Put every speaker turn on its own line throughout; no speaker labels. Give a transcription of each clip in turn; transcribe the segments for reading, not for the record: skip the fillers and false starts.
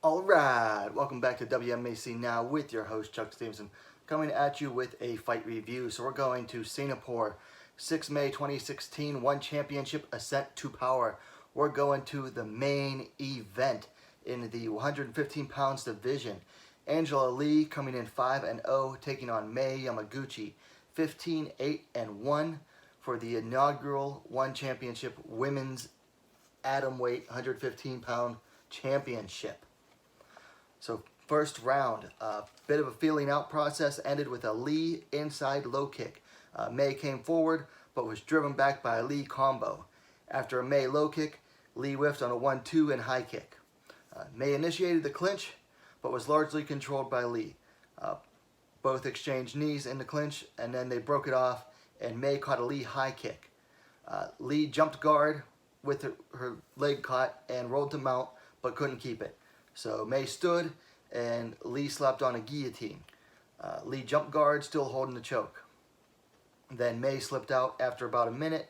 Alright, welcome back to WMMA now with your host Chuck Stevenson, coming at you with a fight review. So we're going to Singapore, 6 May 2016, ONE Championship, Ascent to Power. We're going to the main event in the 115 pounds division. Angela Lee coming in 5-0, taking on Mei Yamaguchi, 15-8-1 for the inaugural ONE Championship Women's Atomweight 115 pound championship. So first round, a bit of a feeling out process, ended with a Lee inside low kick. Mei came forward, but was driven back by a Lee combo. After a Mei low kick, Lee whiffed on a 1-2 and high kick. Mei initiated the clinch, but was largely controlled by Lee. Both exchanged knees in the clinch, and then they broke it off, and Mei caught a Lee high kick. Lee jumped guard with her leg caught and rolled to mount, but couldn't keep it. So Mei stood, and Lee slapped on a guillotine. Lee jumped guard, still holding the choke. Then Mei slipped out after about a minute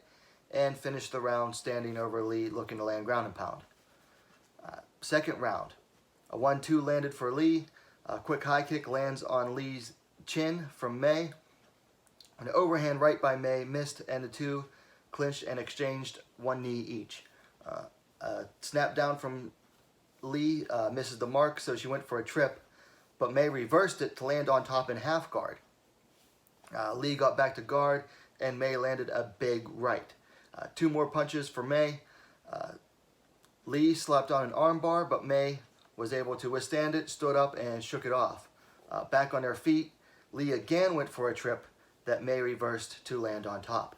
and finished the round standing over Lee, looking to land ground and pound. Second round, a 1-2 landed for Lee. A quick high kick lands on Lee's chin from Mei. An overhand right by Mei missed, and the two clinched and exchanged one knee each. A snap down from Lee misses the mark, so she went for a trip, but Mei reversed it to land on top in half guard. Lee got back to guard, and Mei landed a big right. Two more punches for Mei. Lee slapped on an armbar, but Mei was able to withstand it, stood up, and shook it off. Back on their feet, Lee again went for a trip that Mei reversed to land on top.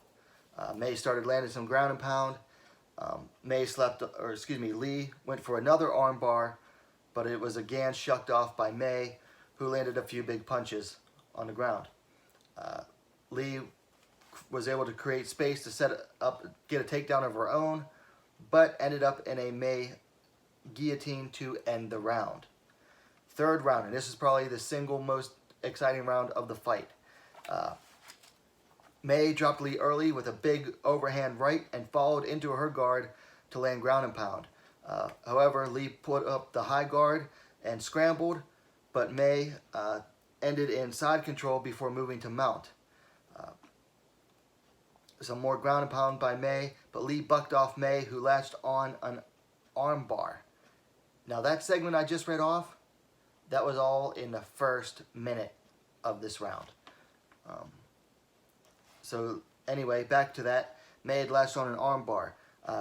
Mei started landing some ground and pound. Lee went for another armbar, but it was again shucked off by Mei, who landed a few big punches on the ground. Lee was able to create space to set up, get a takedown of her own, but ended up in a Mei guillotine to end the round. Third round, and this is probably the single most exciting round of the fight. Mei dropped Lee early with a big overhand right and followed into her guard to land ground and pound. However, Lee put up the high guard and scrambled, but Mei ended in side control before moving to mount. Some more ground and pound by Mei, but Lee bucked off Mei, who latched on an armbar. Now that segment I just read off, that was all in the first minute of this round. So anyway, back to that. Mei had latched on an armbar.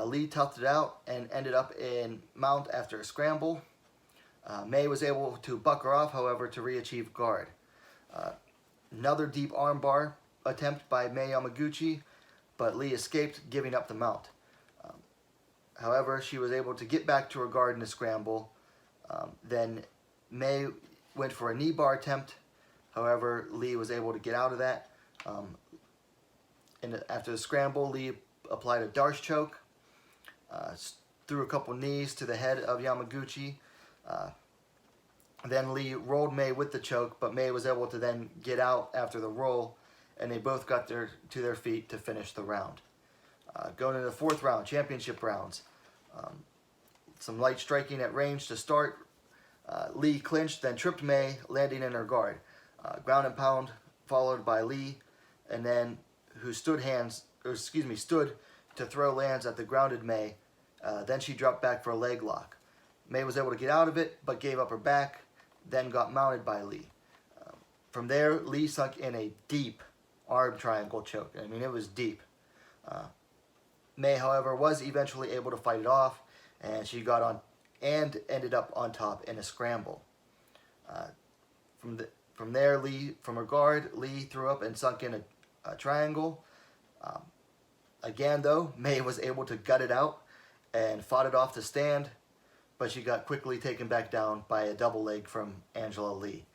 Lee toughed it out and ended up in mount after a scramble. Mei was able to buck her off, however, to re-achieve guard. Another deep armbar attempt by Mei Yamaguchi, but Lee escaped, giving up the mount. However, she was able to get back to her guard in a scramble. Then Mei went for a knee bar attempt. However, Lee was able to get out of that. After the scramble, Lee applied a Darce choke, threw a couple knees to the head of Yamaguchi. Then Lee rolled Mei with the choke, but Mei was able to then get out after the roll, and they both got to their feet to finish the round. Going into the fourth round, championship rounds. Some light striking at range to start. Lee clinched, then tripped Mei, landing in her guard. Ground and pound followed by Lee, and then who stood to throw lands at the grounded Mei. Then she dropped back for a leg lock. Mei was able to get out of it, but gave up her back, then got mounted by Lee. From there, Lee sunk in a deep arm triangle choke. I mean, it was deep. Mei, however, was eventually able to fight it off, and she got on and ended up on top in a scramble. From there, Lee, from her guard, Lee threw up and sunk in a triangle. Again, though, Mei was able to gut it out and fought it off to stand, but she got quickly taken back down by a double leg from Angela Lee.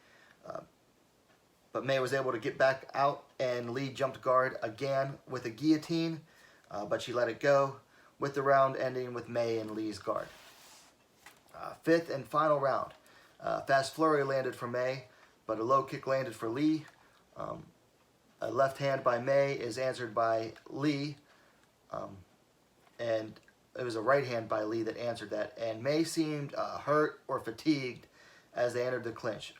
But Mei was able to get back out, and Lee jumped guard again with a guillotine, but she let it go, with the round ending with Mei in Lee's guard. Fifth and final round. Fast flurry landed for Mei, but a low kick landed for Lee. A left hand by Mei is answered by Lee, and it was a right hand by Lee that answered that, and Mei seemed hurt or fatigued as they entered the clinch.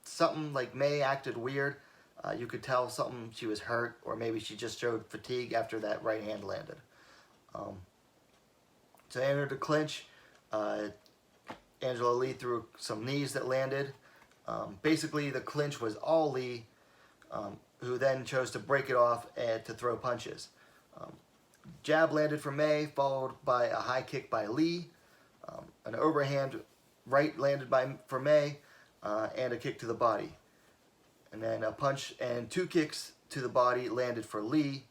Something like Mei acted weird. You could tell something, she was hurt, or maybe she just showed fatigue after that right hand landed. So they entered the clinch. Angela Lee threw some knees that landed. Basically, the clinch was all Lee, who then chose to break it off and to throw punches. Jab landed for Mei, followed by a high kick by Lee. An overhand right landed for Mei, and a kick to the body. And then a punch and 2 kicks to the body landed for Lee,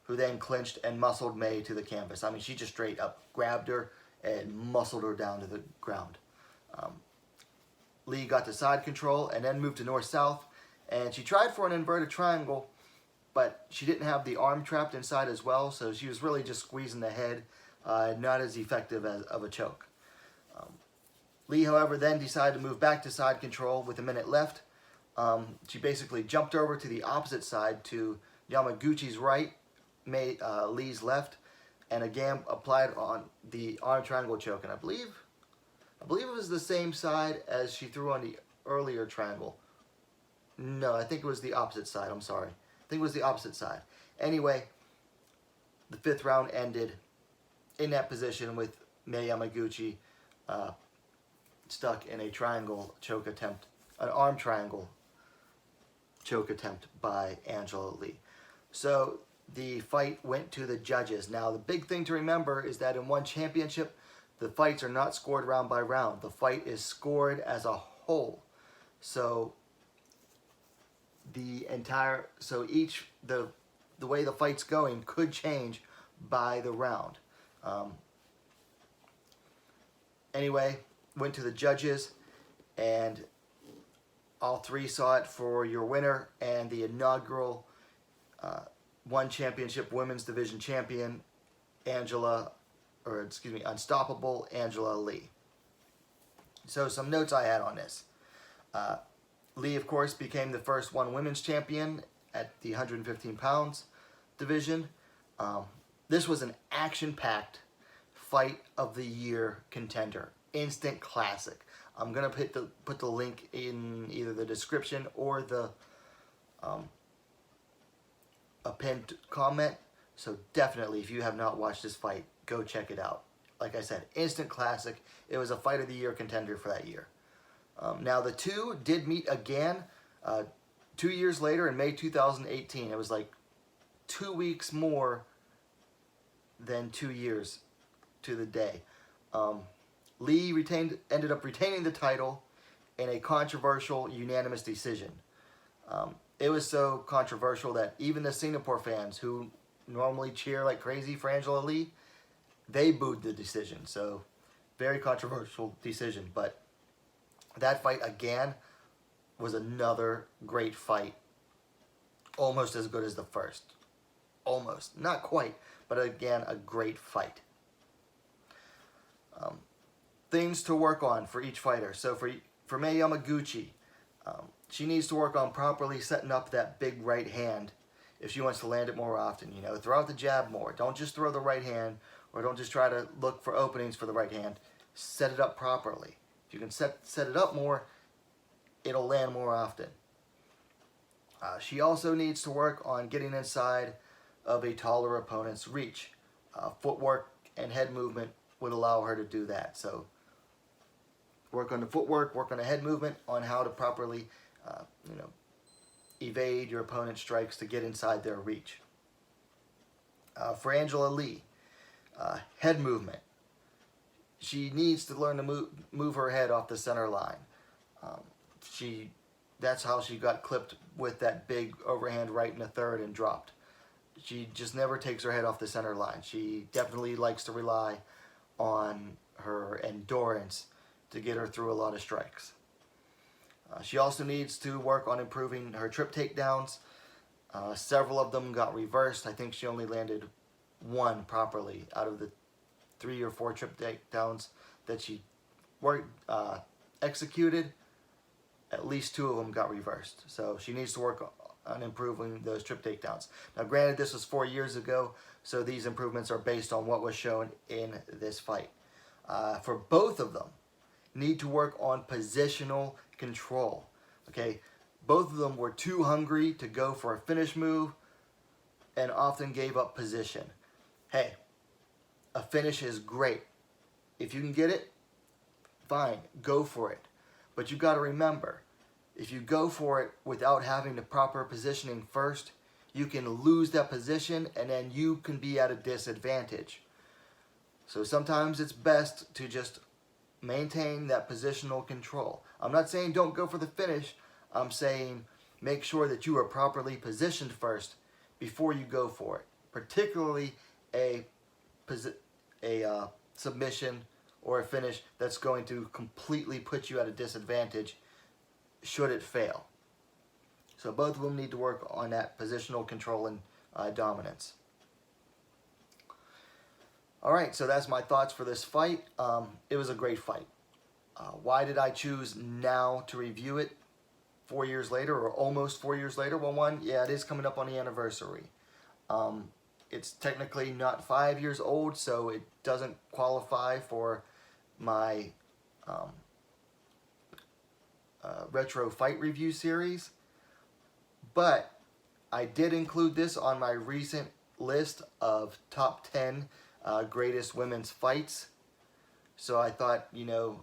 who then clinched and muscled Mei to the canvas. I mean, she just straight up grabbed her and muscled her down to the ground. Lee got to side control and then moved to north-south, and she tried for an inverted triangle, but she didn't have the arm trapped inside as well, so she was really just squeezing the head, not as effective as of a choke. Lee, however, then decided to move back to side control with a minute left. She basically jumped over to the opposite side to Yamaguchi's right, Lee's left, and again applied on the arm triangle choke. And I believe it was the same side as she threw on the earlier triangle. No, I think it was the opposite side. I'm sorry. I think it was the opposite side. Anyway, the 5th round ended in that position with Mei Yamaguchi stuck in a triangle choke attempt, an arm triangle choke attempt by Angela Lee. So the fight went to the judges. Now, the big thing to remember is that in ONE Championship, the fights are not scored round by round. The fight is scored as a whole. So the way the fight's going could change by the round. Anyway, went to the judges, and all 3 saw it for your winner and the inaugural ONE Championship Women's Division Champion, Unstoppable Angela Lee. So some notes I had on this. Lee, of course, became the first ONE Women's Champion at the 115 pounds division. This was an action-packed fight of the year contender. Instant classic. I'm gonna put the link in either the description or a pinned comment. So definitely, if you have not watched this fight, go check it out. Like I said, instant classic. It was a fight of the year contender for that year. Now the 2 did meet again 2 years later in May 2018. It was like 2 weeks more than 2 years to the day. Lee ended up retaining the title in a controversial unanimous decision. It was so controversial that even the Singapore fans, who normally cheer like crazy for Angela Lee, they booed the decision. So very controversial decision. But that fight again was another great fight. Almost as good as the first. Almost. Not quite. But again, a great fight. Things to work on for each fighter. So for Mei Yamaguchi, she needs to work on properly setting up that big right hand if she wants to land it more often. You know, throw out the jab more. Don't just throw the right hand, or don't just try to look for openings for the right hand. Set it up properly. If you can set it up more, it'll land more often. She also needs to work on getting inside of a taller opponent's reach. Footwork and head movement would allow her to do that. So work on the footwork, work on the head movement, on how to properly evade your opponent's strikes to get inside their reach. For Angela Lee, head movement. She needs to learn to move her head off the center line. That's how she got clipped with that big overhand right in the 3rd and dropped. She just never takes her head off the center line. She definitely likes to rely on her endurance to get her through a lot of strikes. She also needs to work on improving her trip takedowns. Several of them got reversed. I think she only landed 1 properly out of the 3 or 4 trip takedowns that she executed. At least 2 of them got reversed. So she needs to work on improving those trip takedowns. Now granted, this was 4 years ago, so these improvements are based on what was shown in this fight. For both of them, need to work on positional control. Okay, both of them were too hungry to go for a finish move and often gave up position. Hey, a finish is great. If you can get it, fine, go for it. But you got to remember, if you go for it without having the proper positioning first, you can lose that position and then you can be at a disadvantage. So sometimes it's best to just maintain that positional control. I'm not saying don't go for the finish. I'm saying make sure that you are properly positioned first before you go for it. Particularly a submission or a finish that's going to completely put you at a disadvantage should it fail. So both of them need to work on that positional control and dominance. Alright, so that's my thoughts for this fight. It was a great fight. Why did I choose now to review it 4 years later, or almost 4 years later? Well, one, yeah, it is coming up on the anniversary. It's technically not 5 years old, so it doesn't qualify for my retro fight review series. But I did include this on my recent list of top 10 greatest women's fights. So I thought, you know,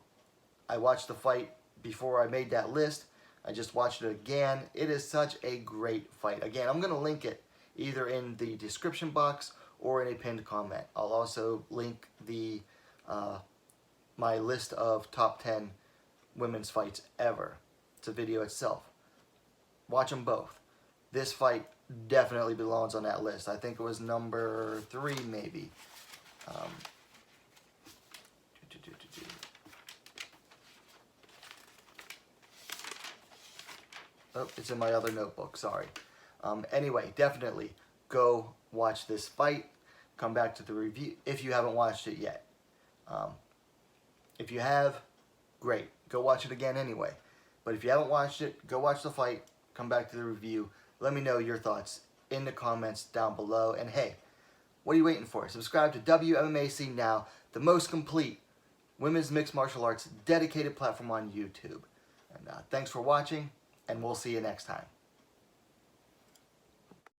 I watched the fight before I made that list. I just watched it again. It is such a great fight. Again, I'm going to link it either in the description box or in a pinned comment. I'll also link the my list of top 10 women's fights ever. It's a video itself. Watch them both. This fight definitely belongs on that list. I think it was number 3 maybe. Oh, it's in my other notebook, sorry. Anyway, definitely go watch this fight. Come back to the review if you haven't watched it yet. If you have, great. Go watch it again anyway. But if you haven't watched it, go watch the fight. Come back to the review. Let me know your thoughts in the comments down below. And hey, what are you waiting for? Subscribe to WMMA now, the most complete women's mixed martial arts dedicated platform on YouTube. And thanks for watching, and we'll see you next time.